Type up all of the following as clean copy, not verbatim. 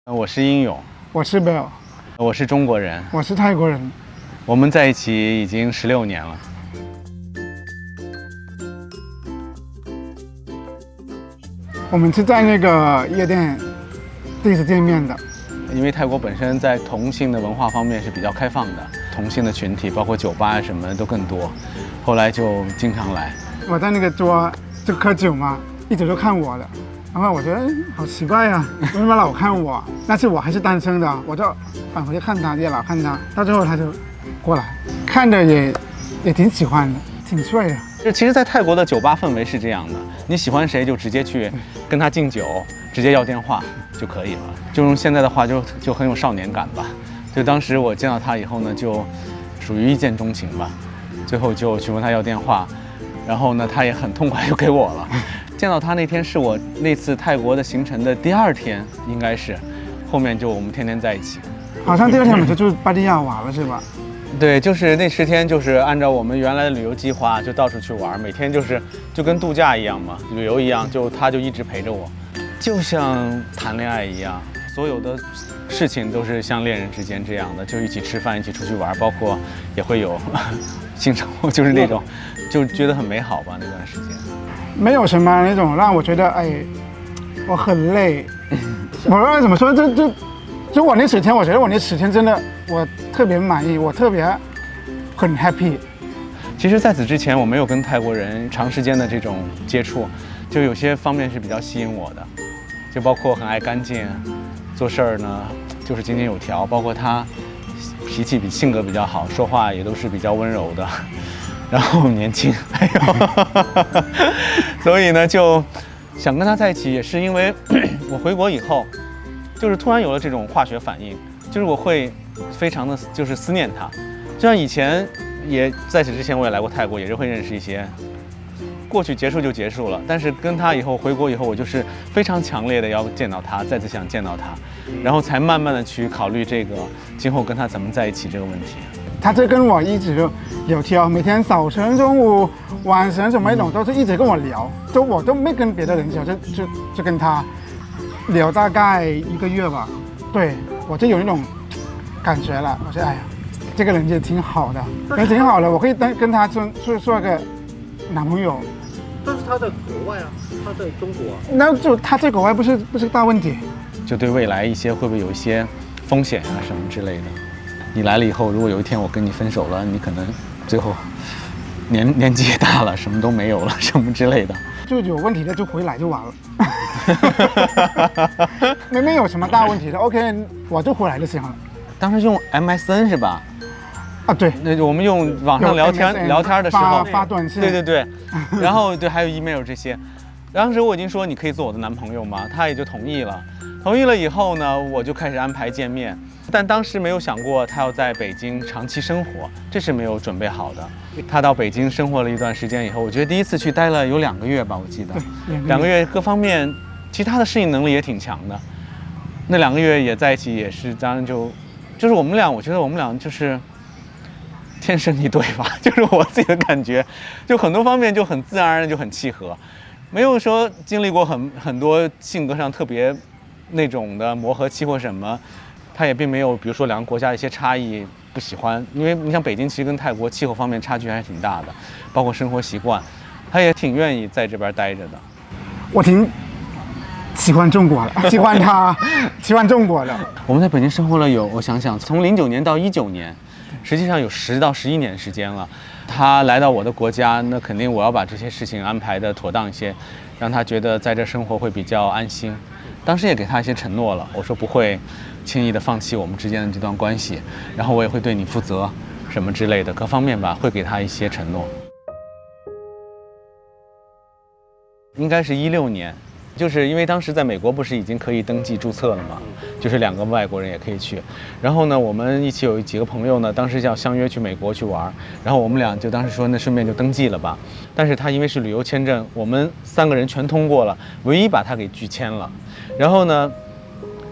我是英勇，我是 Bill，我是中国人，我是泰国人。我们在一起已经16年了。我们是在那个夜店第一次见面的。因为泰国本身在同性的文化方面是比较开放的，同性的群体，包括酒吧什么的都更多。后来就经常来。我在那个桌就喝酒嘛，一直都看我的。然后我觉得好奇怪呀、为什么老看我？但是我还是单身的，我就返回去看他，也老看他。到最后他就过来，看着也挺喜欢的，挺帅的。就其实，在泰国的酒吧氛围是这样的，你喜欢谁就直接去跟他敬酒，直接要电话就可以了。就用现在的话就很有少年感吧。就当时我见到他以后呢，就属于一见钟情吧，最后就去问他要电话，然后呢，他也很痛快就给我了。见到他那天是我那次泰国的行程的第2天，应该是，后面就我们天天在一起。好像第二天我们就住巴蒂亚瓦了，是吧？对，就是那10天，就是按照我们原来的旅游计划，就到处去玩，每天就跟度假一样嘛，旅游一样，他就一直陪着我，就像谈恋爱一样，所有的事情都是像恋人之间这样的，就一起吃饭，一起出去玩，包括也会有性生活，就是那种，就觉得很美好吧那段时间。没有什么那种让我觉得我很累。我不知道怎么说，就我那10天，我觉得我那10天真的我特别满意，我特别很 happy。其实在此之前，我没有跟泰国人长时间的这种接触，就有些方面是比较吸引我的，就包括很爱干净，做事儿呢就是井井有条，包括他脾气性格比较好，说话也都是比较温柔的。然后年轻，所以呢就想跟他在一起，也是因为我回国以后，就是突然有了这种化学反应，就是我会非常的就是思念他，就像以前也在此之前我也来过泰国，也是会认识一些，过去结束就结束了，但是跟他以后回国以后，我就是非常强烈的要见到他，再次想见到他，然后才慢慢的去考虑这个今后跟他怎么在一起这个问题。他就跟我一直就有挑，每天早晨、中午、晚上什么那种都是一直跟我聊，我都没跟别的人聊，就跟他聊大概1个月吧。对，我就有那种感觉了，我说哎呀，这个人也挺好的，人挺好的，我可以跟他做个男朋友。但是他在国外啊，他在中国啊。那就他在国外不是大问题。就对未来会不会有一些风险啊什么之类的。你来了以后，如果有一天我跟你分手了，你可能最后年纪也大了，什么都没有了，什么之类的，就有问题的就回来就完了。没有什么大问题的 ，OK， 我就回来就行了。当时用 MSN 是吧？啊，对，那我们用网上聊天的时候发短信，对，然后对还有 email 这些，当时我已经说你可以做我的男朋友吗？他也就同意了。同意了以后呢，我就开始安排见面，但当时没有想过他要在北京长期生活，这是没有准备好的。他到北京生活了一段时间以后，我觉得第一次去待了有2个月吧，我记得，2个月各方面其他的适应能力也挺强的。那2个月也在一起，也是当然就是我们俩，我觉得我们俩就是天生一对吧，就是我自己的感觉，就很多方面就很自然而然就很契合，没有说经历过很多性格上特别那种的磨合期或什么，他也并没有比如说2个国家的一些差异不喜欢，因为你像北京其实跟泰国气候方面差距还是挺大的，包括生活习惯，他也挺愿意在这边待着的。我挺喜欢中国了，喜欢他，喜欢中国的。我们在北京生活了我想想，从09年到19年，实际上有10到11年时间了。他来到我的国家，那肯定我要把这些事情安排的妥当一些，让他觉得在这生活会比较安心。当时也给他一些承诺了，我说不会轻易的放弃我们之间的这段关系，然后我也会对你负责，什么之类的，各方面吧，会给他一些承诺。应该是16年，就是因为当时在美国不是已经可以登记注册了嘛，就是2个外国人也可以去。然后呢，我们一起有几个朋友呢，当时要相约去美国去玩，然后我们俩就当时说那顺便就登记了吧。但是他因为是旅游签证，我们3个人全通过了，唯一把他给拒签了。然后呢，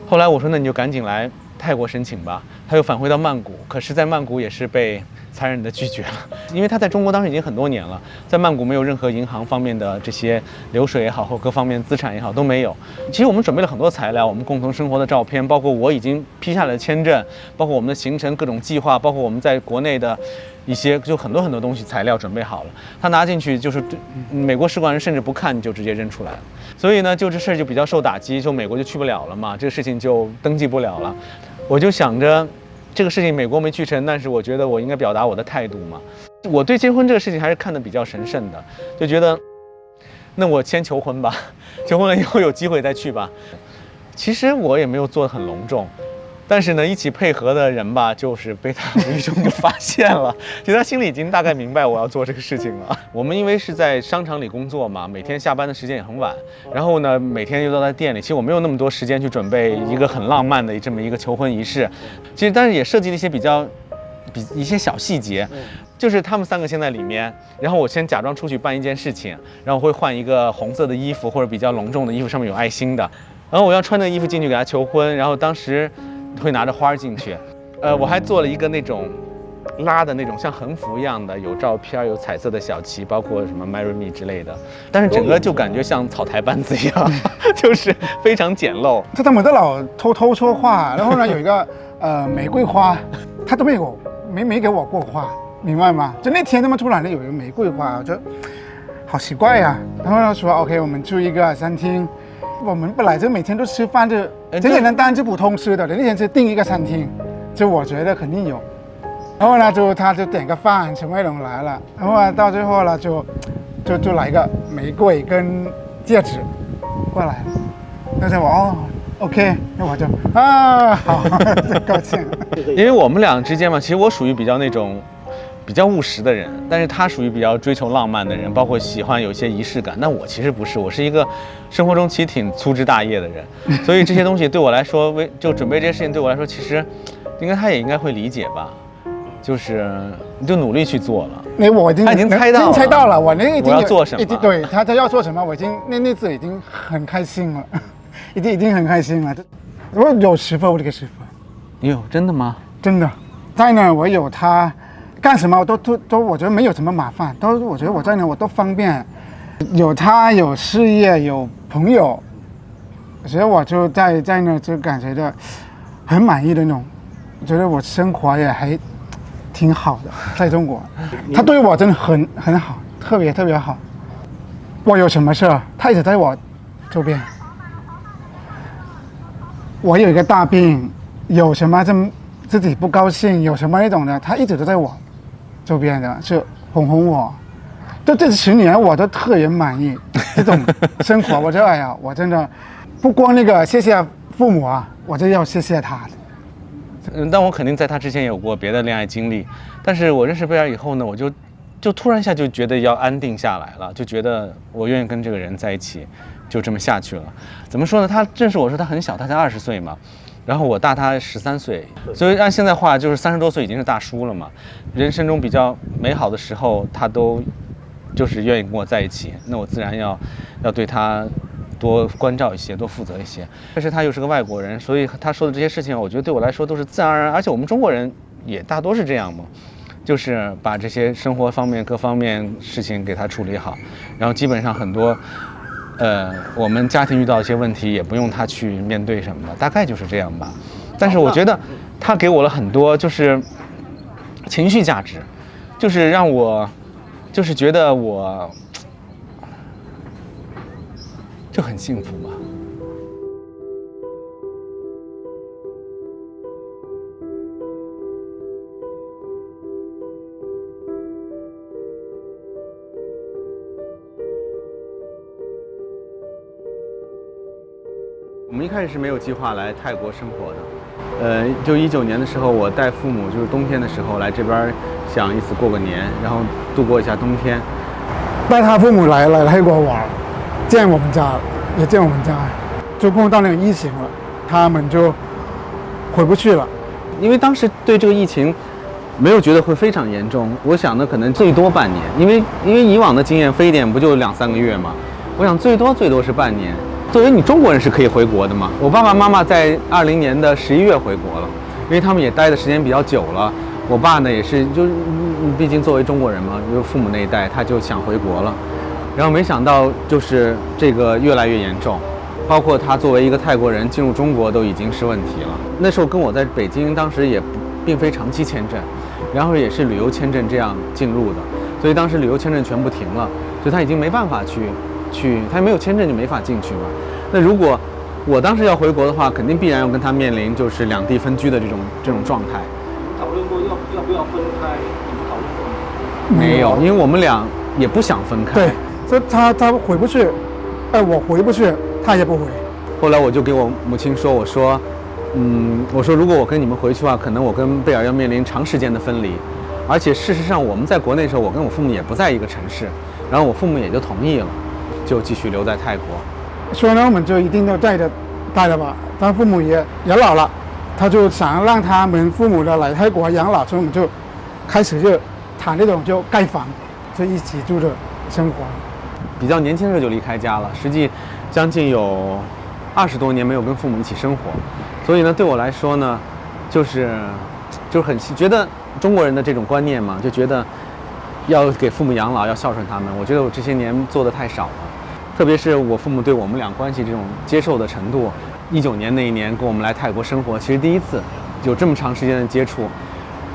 后来我说那你就赶紧来泰国申请吧。他又返回到曼谷，可是在曼谷也是被残忍的拒绝了，因为他在中国当时已经很多年了，在曼谷没有任何银行方面的这些流水也好，或各方面资产也好都没有。其实我们准备了很多材料，我们共同生活的照片，包括我已经批下来的签证，包括我们的行程各种计划，包括我们在国内的一些就很多东西材料准备好了。他拿进去就是美国使馆人甚至不看就直接扔出来了，所以呢就这事儿就比较受打击，就美国就去不了了嘛，这个事情就登记不了了。我就想着。这个事情美国没去成，但是我觉得我应该表达我的态度嘛。我对结婚这个事情还是看得比较神圣的，就觉得，那我先求婚吧，求婚了以后有机会再去吧。其实我也没有做得很隆重，但是呢，一起配合的人吧，就是被他无意中就发现了，其实他心里已经大概明白我要做这个事情了。我们因为是在商场里工作嘛，每天下班的时间也很晚，然后呢，每天又都在店里，其实我没有那么多时间去准备一个很浪漫的这么一个求婚仪式。其实，但是也设计了一些一些小细节，就是他们3个先在里面，然后我先假装出去办一件事情，然后会换一个红色的衣服或者比较隆重的衣服，上面有爱心的，然后我要穿那个衣服进去给他求婚，然后当时会拿着花进去，我还做了一个那种拉的那种像横幅一样的，有照片有彩色的小旗，包括什么 Marry Me 之类的，但是整个就感觉像草台班子一样，就是非常简陋。他们都老偷说话，然后呢有一个玫瑰花，他都没给我过花，明白吗？就那天他们突然的有一个玫瑰花，我觉得好奇怪呀。然后他说 OK， 我们住一个餐厅。我们本来就每天都吃饭，就简简单单就普通吃的。那天是订一个餐厅，就我觉得肯定有。然后呢，他就点个饭，陈慧龙来了。然后呢，到最后了就来个玫瑰跟戒指过来。那时我OK， 那我就好，高兴。因为我们俩之间嘛，其实我属于比较那种。比较务实的人，但是他属于比较追求浪漫的人，包括喜欢有一些仪式感。但我其实不是，我是一个生活中其实挺粗枝大叶的人，所以这些东西对我来说，就准备这些事情对我来说，其实他也应该会理解吧，就是你就努力去做了。他已经猜到了，我那我要做什么，对他要做什么，我已经那次已经很开心了，已经很开心了。我有10分，我这个10分。哟，真的吗？真的，在那我有他。干什么我都我觉得没有什么麻烦，我觉得我在那我都方便，有他有事业有朋友，所以我就在那就感觉到很满意的那种，觉得我生活也还挺好的，在中国，他对我真的很好，特别好。我有什么事他一直在我周边，我有一个大病，有什么自己不高兴，有什么那种的，他一直都在我周边的，就哄我。就这10年，我都特别满意这种生活。我觉得，哎呀，我真的不光那个谢谢父母啊，我就要谢谢他。但我肯定在他之前有过别的恋爱经历，但是我认识贝尔以后呢，我就突然一下就觉得要安定下来了，就觉得我愿意跟这个人在一起，就这么下去了。怎么说呢？他认识我说他很小，他才20岁嘛。然后我大他13岁，所以按现在话就是30多岁已经是大叔了嘛。人生中比较美好的时候，他都就是愿意跟我在一起，那我自然要对他多关照一些，多负责一些。但是他又是个外国人，所以他说的这些事情，我觉得对我来说都是自然而然。而且我们中国人也大多是这样嘛，就是把这些生活方面各方面事情给他处理好，然后基本上很多。我们家庭遇到一些问题，也不用他去面对什么的，大概就是这样吧。但是我觉得他给我了很多，就是情绪价值，就是让我，就是觉得我就很幸福吧。我们一开始是没有计划来泰国生活的，就19年的时候，我带父母就是冬天的时候来这边，想一起过个年，然后度过一下冬天。带他父母来泰国玩，见我们家，也见我们家，就碰到那个疫情了，他们就回不去了。因为当时对这个疫情没有觉得会非常严重，我想的可能最多半年，因为以往的经验非典不就2-3个月嘛，我想最多是半年。作为你中国人是可以回国的嘛？我爸爸妈妈在2020年11月回国了，因为他们也待的时间比较久了。我爸呢也是，就是毕竟作为中国人嘛，就是父母那一代，他就想回国了。然后没想到就是这个越来越严重，包括他作为一个泰国人进入中国都已经是问题了。那时候跟我在北京，当时也并非长期签证，然后也是旅游签证这样进入的，所以当时旅游签证全部停了，所以他已经没办法去，他没有签证就没法进去嘛。那如果我当时要回国的话，肯定必然要跟他面临就是两地分居的这种状态。讨论过要不要分开？你们讨论过吗？没有，因为我们俩也不想分开。对，所以他回不去，我回不去，他也不回。后来我就给我母亲说，我说如果我跟你们回去的话，可能我跟贝尔要面临长时间的分离，而且事实上我们在国内的时候，我跟我父母也不在一个城市，然后我父母也就同意了，就继续留在泰国。所以呢，我们就一定要带着吧。他父母也老了，他就想让他们父母的来泰国养老，所以我们就开始就谈那种就盖房，就一起住的生活。比较年轻的时候就离开家了，实际将近有20多年没有跟父母一起生活，所以呢，对我来说呢，就是很觉得中国人的这种观念嘛，就觉得要给父母养老，要孝顺他们。我觉得我这些年做的太少了。特别是我父母对我们俩关系这种接受的程度，19年那一年跟我们来泰国生活，其实第一次有这么长时间的接触，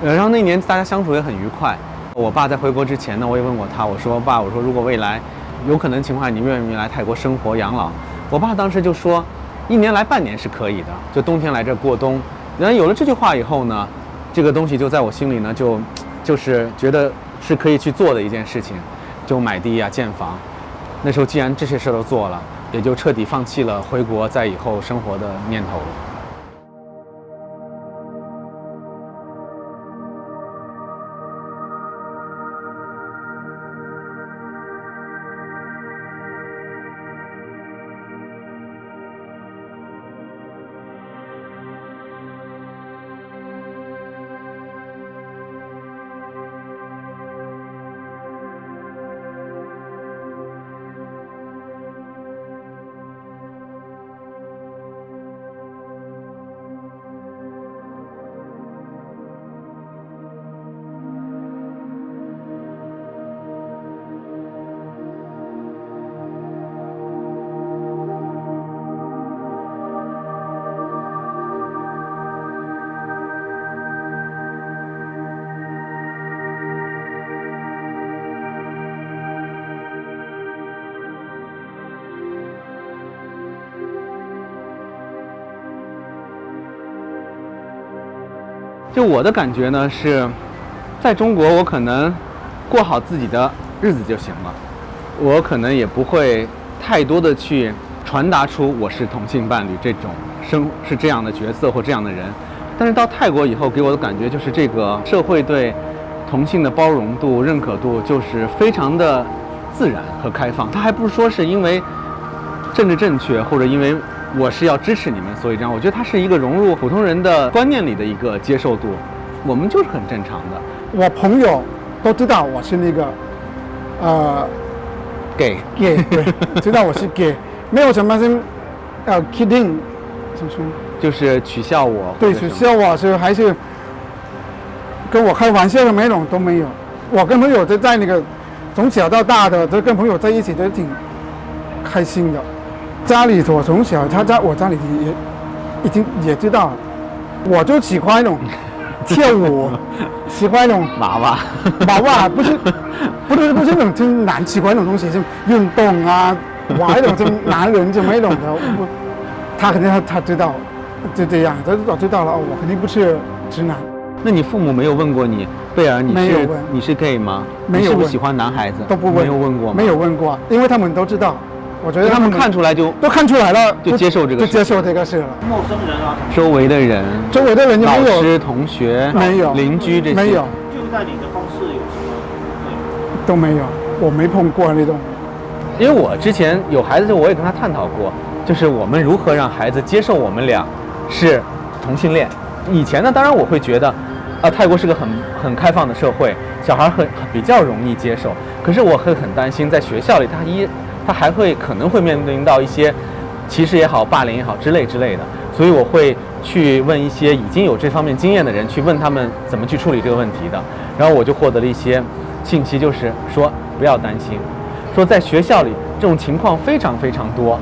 然后那年大家相处也很愉快。我爸在回国之前呢，我也问过他，我说爸，我说如果未来有可能情况下，你愿不愿意来泰国生活养老？我爸当时就说，1年来半年是可以的，就冬天来这过冬。然后有了这句话以后呢，这个东西就在我心里呢，就是觉得是可以去做的一件事情，就买地啊，建房。那时候既然这些事都做了，也就彻底放弃了回国在以后生活的念头了。就我的感觉呢是，在中国我可能过好自己的日子就行了，我可能也不会太多的去传达出我是同性伴侣这种是这样的角色或这样的人。但是到泰国以后给我的感觉就是这个社会对同性的包容度、认可度就是非常的自然和开放。他还不是说是因为政治正确或者因为我是要支持你们，所以这样，我觉得它是一个融入普通人的观念里的一个接受度，我们就是很正常的。我朋友都知道我是那个gay， 对，知道我是 gay， 没有什么是kidding， 怎么说？就是取笑我，对，取笑我是还是跟我开玩笑的那种都没有。我跟朋友就在那个从小到大的，都跟朋友在一起都挺开心的。家里我从小我家里已经也知道了，我就喜欢那种跳舞，喜欢那种娃娃，不是那种就男喜欢那种东西，就运动啊，玩那种就男人就没那种的。他肯定他知道，就这样，他早知道了哦，我肯定不是直男。那你父母没有问过你，贝尔你是 gay 吗？没有问，你是不是喜欢男孩子？都不问，没有问过吗？没有问过，因为他们都知道。我觉得他们看出来都看出来了，就接受这个，就接受这个事了。陌生人啊，周围的人就没有，老师、同学没有，邻居这些没有。对待你的方式有什么？都没有，我没碰过那种。因为我之前有孩子时，我也跟他探讨过，就是我们如何让孩子接受我们俩是同性恋。以前呢，当然我会觉得，泰国是个很开放的社会，小孩比较容易接受。可是我会很担心，在学校里他还可能会面临到一些歧视也好、霸凌也好之类的。所以我会去问一些已经有这方面经验的人，去问他们怎么去处理这个问题的。然后我就获得了一些信息，就是说不要担心，说在学校里这种情况非常非常多，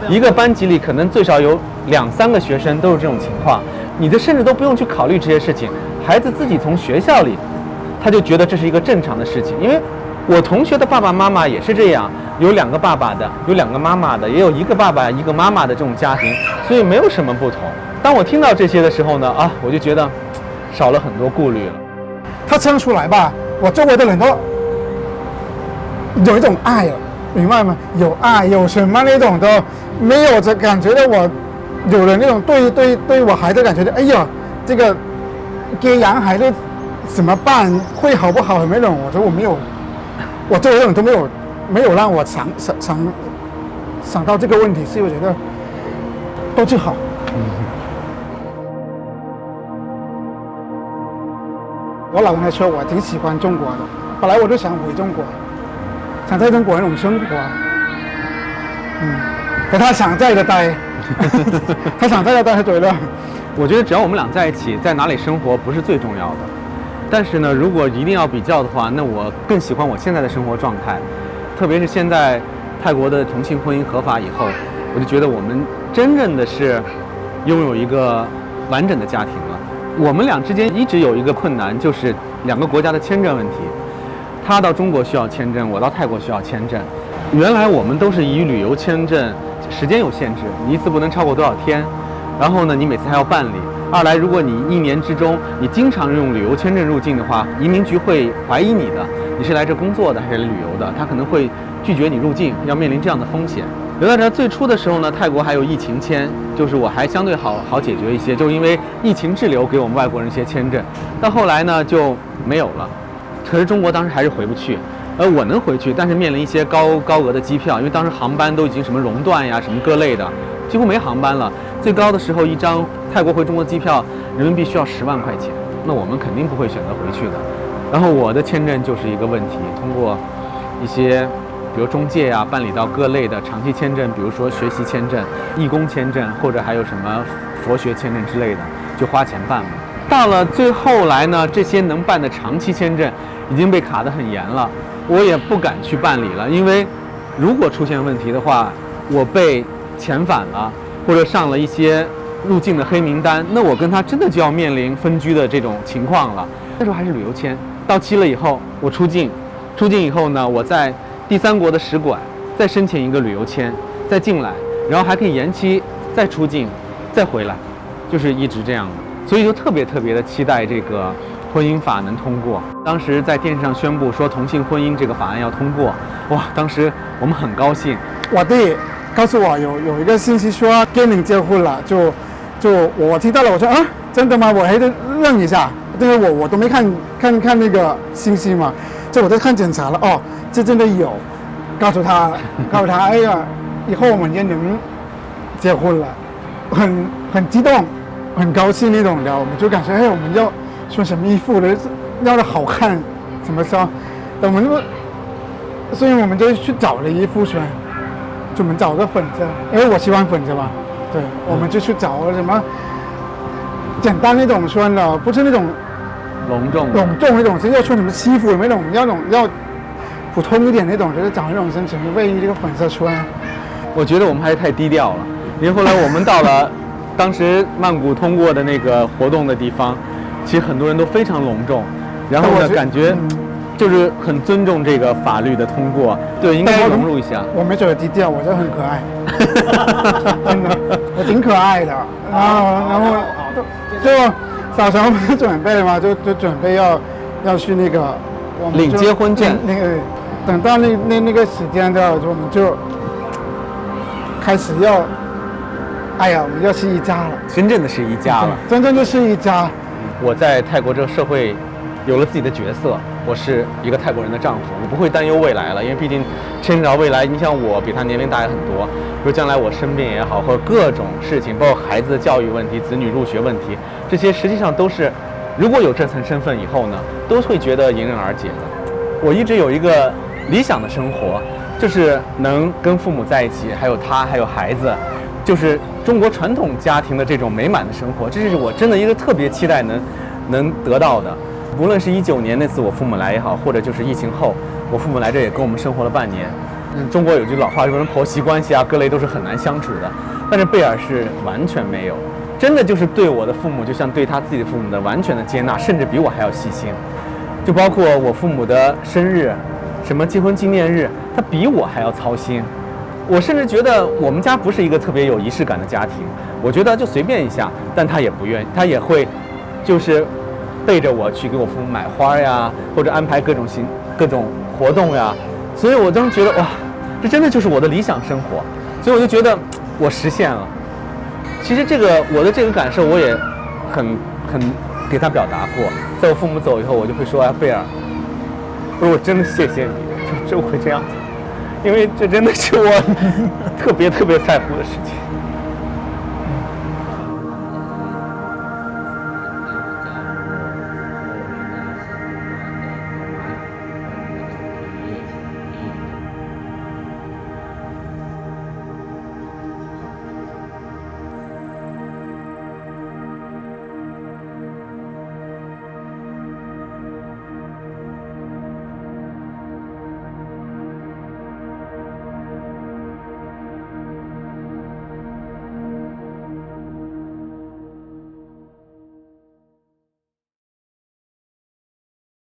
一个班级里可能最少有2-3个学生都是这种情况，你甚至都不用去考虑这些事情，孩子自己从学校里他就觉得这是一个正常的事情。因为我同学的爸爸妈妈也是这样，有2个爸爸的，有2个妈妈的，也有1个爸爸1个妈妈的这种家庭，所以没有什么不同。当我听到这些的时候呢，我就觉得少了很多顾虑了。他生出来吧，我周围的人都有一种爱了，明白吗？有爱，有什么那种的，没有这感觉的我，有人那种对我孩子感觉的，哎呀，这个给养孩子怎么办？会好不好？没有，我说我没有，我周围的人都没有让我想到这个问题，所以我觉得都是好。我老跟他说，我挺喜欢中国的，本来我就想回中国，想在中国那种生活。可他想在的待，他想在的待他对了。我觉得只要我们俩在一起，在哪里生活不是最重要的。但是呢，如果一定要比较的话，那我更喜欢我现在的生活状态，特别是现在泰国的同性婚姻合法以后，我就觉得我们真正的是拥有一个完整的家庭了。我们俩之间一直有一个困难，就是2个国家的签证问题。他到中国需要签证，我到泰国需要签证。原来我们都是以旅游签证，时间有限制，你一次不能超过多少天，然后呢，你每次还要办理。二来，如果你1年之中你经常用旅游签证入境的话，移民局会怀疑你的，你是来这工作的还是来旅游的，他可能会拒绝你入境，要面临这样的风险。留在这最初的时候呢，泰国还有疫情签，就是我还相对好解决一些，就是因为疫情滞留给我们外国人一些签证。到后来呢就没有了，可是中国当时还是回不去，我能回去，但是面临一些高额的机票，因为当时航班都已经什么熔断呀，什么各类的，几乎没航班了。最高的时候，一张泰国回中国的机票人民币需要10万块钱，那我们肯定不会选择回去的。然后我的签证就是一个问题，通过一些比如中介啊，办理到各类的长期签证，比如说学习签证、义工签证，或者还有什么佛学签证之类的，就花钱办了。到了最后来呢，这些能办的长期签证已经被卡得很严了，我也不敢去办理了，因为如果出现问题的话，我被遣返了，或者上了一些入境的黑名单，那我跟他真的就要面临分居的这种情况了。那时候还是旅游签，到期了以后我出境以后呢，我在第3国的使馆再申请一个旅游签，再进来，然后还可以延期，再出境，再回来，就是一直这样的。所以就特别的期待这个婚姻法能通过。当时在电视上宣布说同性婚姻这个法案要通过，哇，当时我们很高兴。我弟告诉我有一个信息说跟你结婚了，就我听到了，我说真的吗？我还得愣一下，因为我都没看那个信息嘛，就我在看检查了，这真的有，告诉他，哎呀，以后我们也能结婚了，很激动，很高兴那种的。我们就感觉，我们要穿什么衣服的，要的好看，怎么说？所以我们就去找了衣服穿，就我们找个粉色，因为我喜欢粉色嘛，对，我们就去找什么简单那种穿的，不是那种隆重那种，是要穿什么西服那种，要普通一点那种，就是找那种什么卫衣，这个粉色穿。我觉得我们还是太低调了，因为后来我们到了当时曼谷通过的那个活动的地方，其实很多人都非常隆重，然后呢感觉就是很尊重这个法律的通过，对，应该融入一下。我没觉得低调，我觉得很可爱，真的，我挺可爱的。然后就早上我们就准备嘛，就准备要去那个领结婚证，那个等到那个时间的，我们就开始要，我们要是一家了，真正的是一家了，真正就是一家。我在泰国这个社会有了自己的角色，我是一个泰国人的丈夫，我不会担忧未来了，因为毕竟牵扯到未来，你像我比他年龄大也很多，比如将来我生病也好，或者各种事情，包括孩子的教育问题、子女入学问题，这些实际上都是，如果有这层身份以后呢，都会觉得迎刃而解的。我一直有一个理想的生活，就是能跟父母在一起，还有他，还有孩子，就是中国传统家庭的这种美满的生活，这是我真的一个特别期待能得到的。无论是19年那次我父母来也好，或者就是疫情后我父母来这也跟我们生活了半年。中国有句老话说婆媳关系啊，各类都是很难相处的，但是贝尔是完全没有，真的就是对我的父母就像对他自己的父母的完全的接纳，甚至比我还要细心。就包括我父母的生日，什么结婚纪念日，他比我还要操心。我甚至觉得我们家不是一个特别有仪式感的家庭，我觉得就随便一下，但他也不愿意，他也会就是背着我去给我父母买花呀，或者安排各种活动呀。所以我当时觉得哇，这真的就是我的理想生活，所以我就觉得我实现了。其实我的这个感受我也很给他表达过，在我父母走以后，我就会说啊，贝尔，我真的谢谢你，就会这样子，因为这真的是我特别在乎的事情。